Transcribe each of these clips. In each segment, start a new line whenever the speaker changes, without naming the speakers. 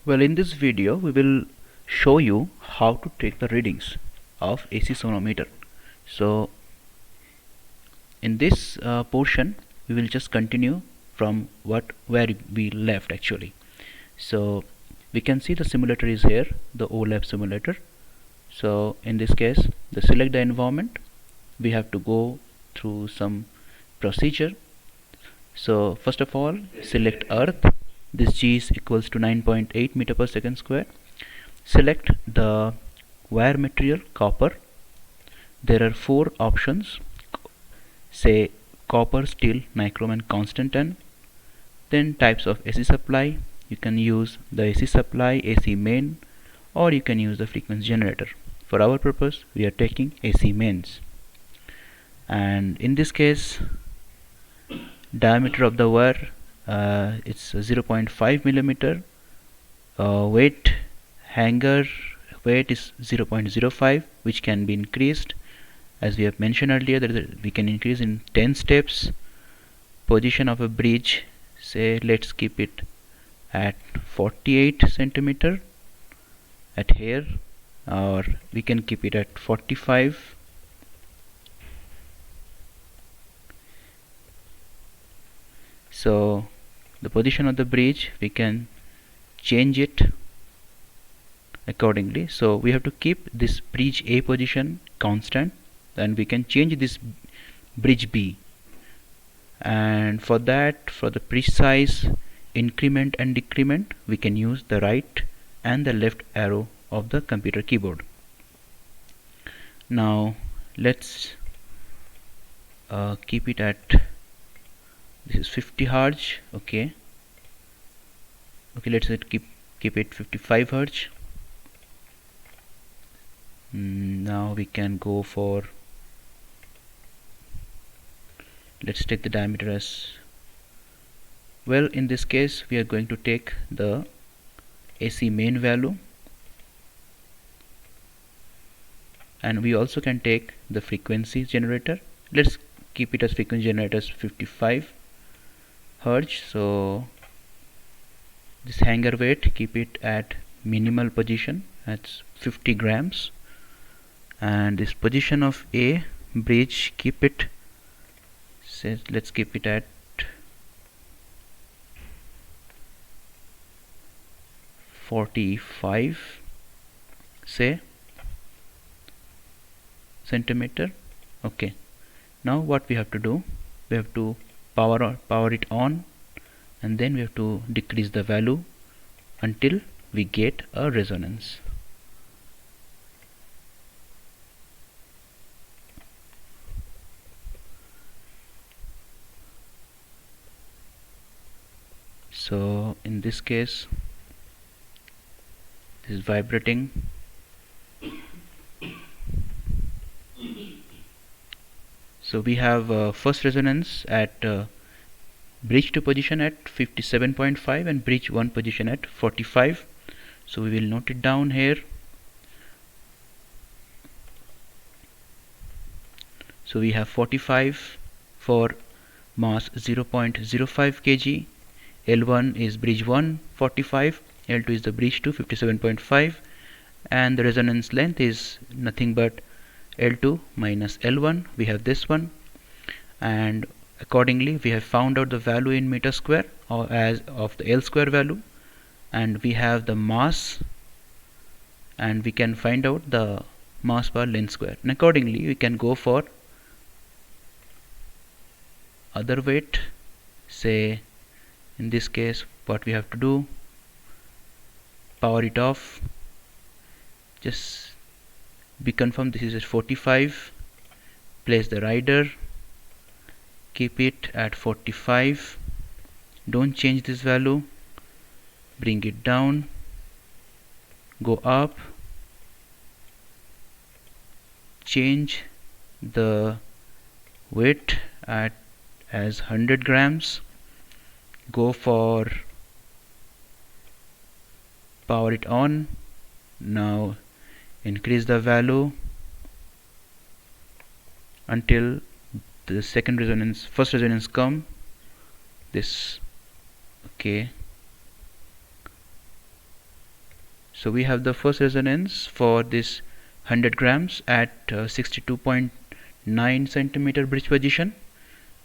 Well, in this video we will show you how to take the readings of AC sonometer. So in this portion we will just continue from where we left actually. So we can see the simulator is here, the OLAB simulator. So in this case, select the environment. We have to go through some procedure. So first of all, select earth. This G is equals to 9.8 meter per second square. Select the wire material, copper. There are 4 options, say copper, steel, nichrome and constant N. Then types of AC supply, you can use the AC supply, AC main, or you can use the frequency generator. For our purpose we are taking AC mains, and in this case diameter of the wire it's 0.5 millimeter. Weight, hanger weight is 0.05, which can be increased as we have mentioned earlier that we can increase in 10 steps. Position of a bridge, say let's keep it at 48 centimeter at here, or we can keep it at 45. So the position of the bridge we can change it accordingly. So we have to keep this bridge A position constant, then we can change this bridge B, and for that, for the bridge size increment and decrement, we can use the right and the left arrow of the computer keyboard. Now let's keep it at, this is 50 Hz. Okay, let's keep it 55 Hz. Now we can go for, let's take the diameter as well. In this case we are going to take the AC main value, and we also can take the frequency generator. Let's keep it as frequency generator as 55 Hz. So this hanger weight, keep it at minimal position, that's 50 grams, and this position of A bridge, keep it, say let's keep it at 45, say centimeter. Okay, now what we have to do, we have to power it on, and then we have to decrease the value until we get a resonance. So in this case this is vibrating. So we have first resonance at bridge 2 position at 57.5 and bridge 1 position at 45. So we will note it down here. So we have 45 for mass 0.05 kg. L1 is bridge 1 45, L2 is the bridge 2 57.5, and the resonance length is nothing but L2 minus L1. We have this one, and accordingly we have found out the value in meter square or as of the L square value, and we have the mass, and we can find out the mass per length square, and accordingly we can go for other weight. Say in this case what we have to do, power it off, just be confirmed this is at 45, place the rider, keep it at 45, don't change this value, bring it down, go up, change the weight at as 100 grams, go for power it on. Now increase the value until the first resonance come, this. Okay, So we have the first resonance for this 100 grams at 62.9 centimeter bridge position.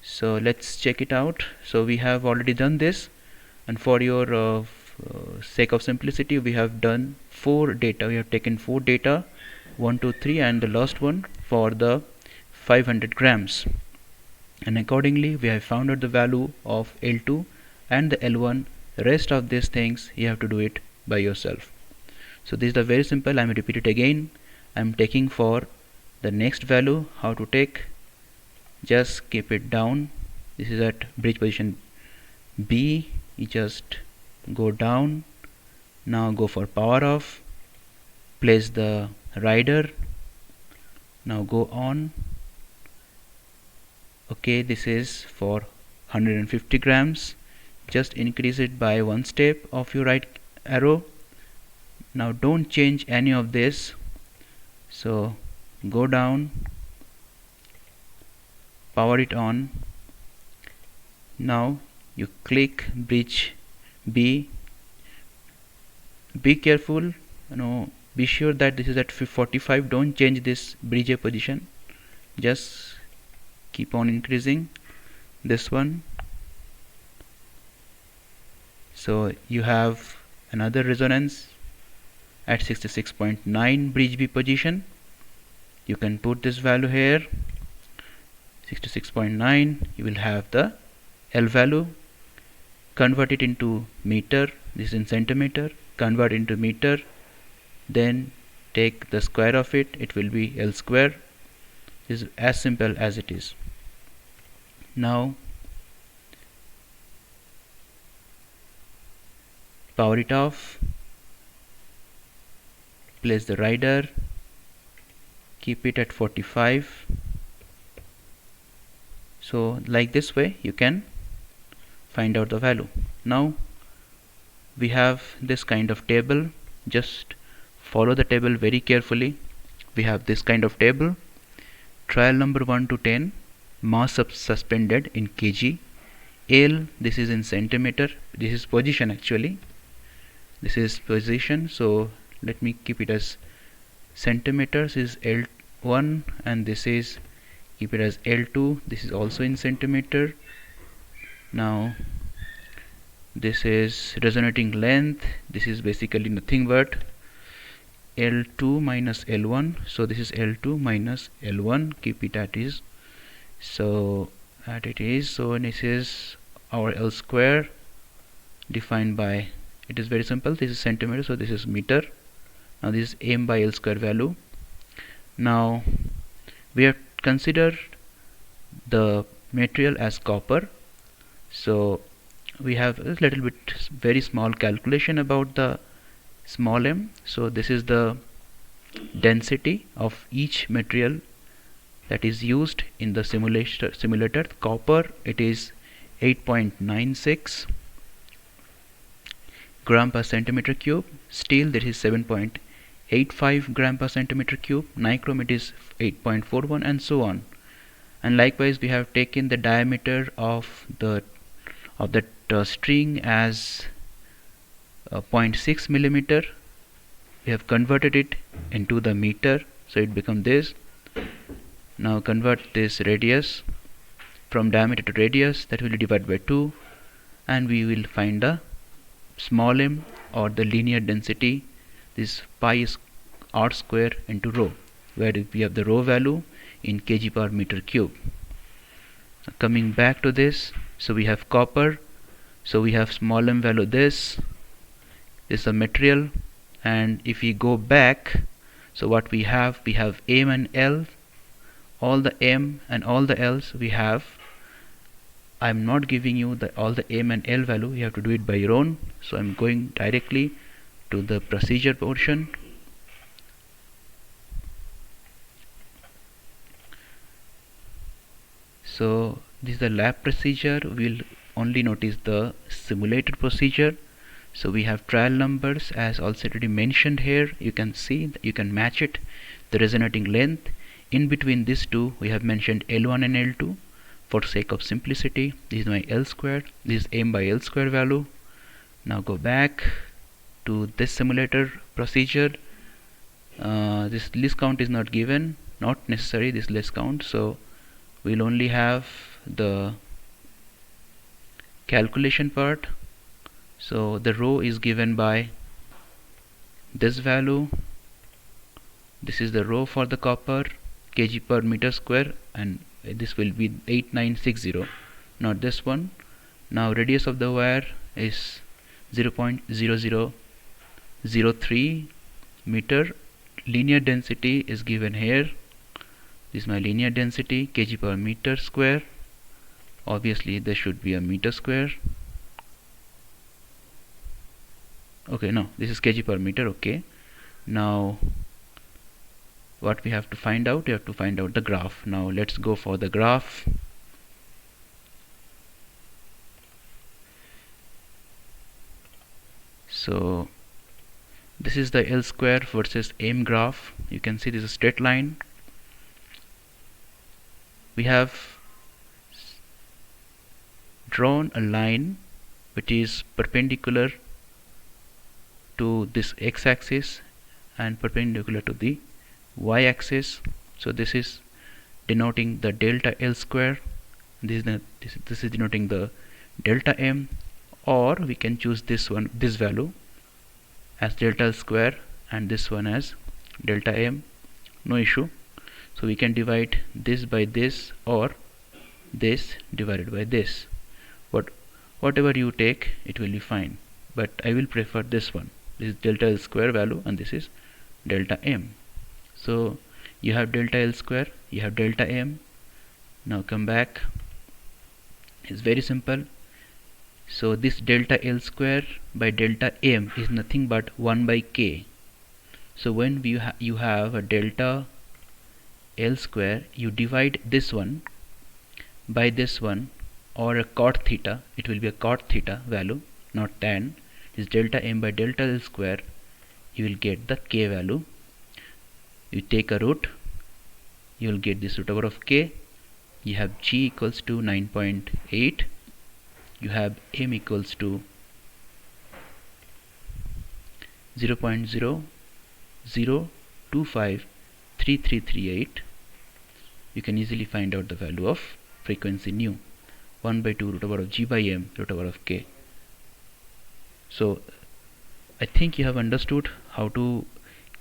So let's check it out. So we have already done this, and for your sake of simplicity, we have done 4 data. We have taken 4 data, 1, 2, 3, and the last one for the 500 grams, and accordingly we have found out the value of L2 and the L1. Rest of these things you have to do it by yourself. So this is the very simple. I will repeat it again. I am taking for the next value. How to take? Just keep it down. This is at bridge position B. You just go down. Now go for power off. Place the rider. Now go on. Okay, this is for 150 grams. Just increase it by 1 step of your right arrow. Now don't change any of this. So go down, power it on. Now you click bridge B. Be careful, be sure that this is at 45. Don't change this bridge A position. Just keep on increasing this one. So you have another resonance at 66.9 bridge B position. You can put this value here, 66.9. You will have the L value. Convert it into meter. This is in centimeter. Convert into meter. Then take the square of it. It will be L square. This is as simple as it is. Now power it off. Place the rider. Keep it at 45. So like this way you can find out the value. Now we have this kind of table. Just follow the table very carefully. We have this kind of table. Trial number 1 to 10. Mass suspended in kg. L, this is in centimeter. This is position actually. This is position. So let me keep it as centimeters is L1, and this is, keep it as L2. This is also in centimeter. Now this is resonating length. This is basically nothing but L2 minus L1. So this is L2 minus L1. Keep it at is. So at it is. So this is our L square defined by, it is very simple. This is centimeter, so this is meter. Now this is m by L square value. Now we have considered the material as copper. So we have a little bit very small calculation about the small m. So this is the density of each material that is used in the simulator. Copper, it is 8.96 gram per centimeter cube. Steel, that is 7.85 gram per centimeter cube. Nichrome, it is 8.41, and so on. And likewise we have taken the diameter of the string as 0.6 millimeter. We have converted it into the meter, so it becomes this. Now convert this radius from diameter to radius, that will be divided by 2, and we will find the small m, or the linear density. This pi is r square into rho, where we have the rho value in kg per meter cube. Now coming back to this, so we have copper, so we have small m value. This is the material, and if we go back, so what we have m and l. All the m and all the l's we have. I'm not giving you all the m and l value. You have to do it by your own. So I'm going directly to the procedure portion. So this is the lab procedure. We'll only notice the simulated procedure. So we have trial numbers as also already mentioned here. You can see that you can match it, the resonating length. In between these two we have mentioned L1 and L2 for sake of simplicity. This is my L square. This is m by L square value. Now go back. to this simulator procedure. This list count is not given, not necessary this list count, so we'll only have the calculation part. So the row is given by this value. This is the row for the copper, kg per meter square, and this will be 8960, not this one. Now radius of the wire is 0.0003 meter. Linear density is given here. This is my linear density, kg per meter square. Obviously there should be a meter square. Okay, no, this is kg per meter. Okay, now what we have to find out? We have to find out the graph. Now let's go for the graph. So this is the L square versus M graph. You can see this is a straight line. We have drawn a line which is perpendicular to this x-axis and perpendicular to the y-axis. So this is denoting the delta L square. This is denoting the delta M, or we can choose this value as delta L square and this one as delta M. No issue. So we can divide this by this or this divided by this. Whatever you take, it will be fine. But I will prefer this one. This is delta L square value and this is delta M. So you have delta L square, you have delta M. Now come back. It's very simple. So this delta L square by delta M is nothing but 1 by K. So when you have a delta L square, you divide this one by this one, or a cot theta. It will be a cot theta value, not tan. Is delta M by delta L square. You will get the K value. You take a root, you will get this root over of K. You have G equals to 9.8. You have M equals to 0.00253338. You can easily find out the value of frequency nu. 1 by 2 root over of G by M root over of K. So I think you have understood how to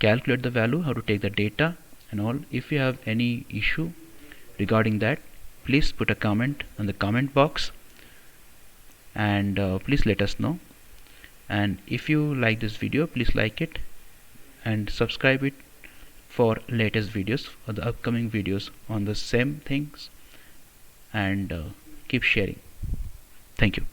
calculate the value, how to take the data and all. If you have any issue regarding that, please put a comment on the comment box, and please let us know. And if you like this video, please like it and subscribe it for latest videos or the upcoming videos on the same things, and keep sharing. Thank you.